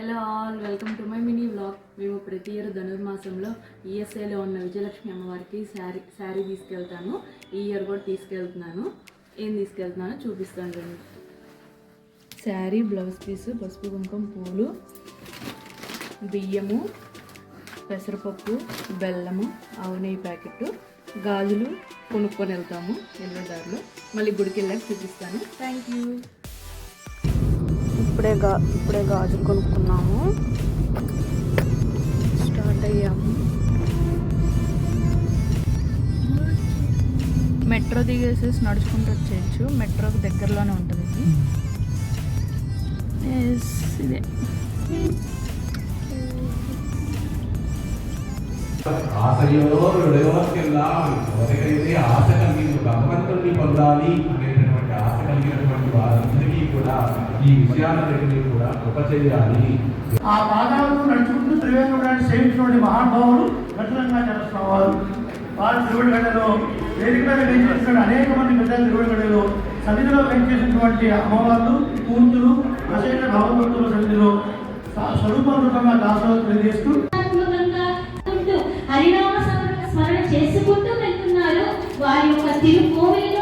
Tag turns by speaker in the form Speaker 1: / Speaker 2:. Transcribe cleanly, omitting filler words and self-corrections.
Speaker 1: Hello all, welcome to my mini vlog. మేము ప్రతి year ధనుర్మాసంలో ఈఎస్ఐలో ఉన్న విజయలక్ష్మి అమ్మవారికి శారీ తీసుకెళ్తాను. ఈ ఇయర్ కూడా తీసుకెళ్తున్నాను. ఏం తీసుకెళ్తున్నానో చూపిస్తాను రండి. శారీ, బ్లౌజ్ పీసు, పసుపు కుంకుమ పూలు, బియ్యము, పెసరపప్పు, బెల్లము, ఆవు నెయ్యి ప్యాకెట్, గాజులు కొనుక్కొని వెళ్తాము. ఎల్లుదారులు మళ్ళీ గుడికి వెళ్ళాక చూపిస్తాను. Thank you. ఇప్పుడే గాజులు కొనుక్కున్నాము, స్టార్ట్ అయ్యాము. మెట్రో దిగేసేసి నడుచుకుంటూ వచ్చేయచ్చు. మెట్రోకి దగ్గరలోనే ఉంటుంది ఇదే.
Speaker 2: ఆశ కలిగి భగవంతుడిని పొందాలి అనేటటువంటి ఆశ కలిగినటువంటి వారందరికీ కూడా ఈ విషయాలన్నింటినీ కూడా కృప చేయాలి.
Speaker 3: ఆ పాదాలను నడుచుకుంటూ త్రివేంద్రుడాన్ని సేవించినటువంటి మహానుభావులు కఠినంగా చేస్తున్నవారు. వారు తిరువడిగడ్డలో వేదిక మీద వెంచేసిన అనేక మంది పెద్ద తిరువడిగడ్డలో సన్నిధిలో వెంచేసినటువంటి అమ్మవార్లు, కూతురు, అశేష భగవంతుల సన్నిధిలో స్వరూపరూపంగా దాసులు తెలియజేస్తూ
Speaker 4: హరినామ స్మరణ చేసుకుంటూ వెళ్తున్నారు. వారి యొక్క తిరుకోవిలి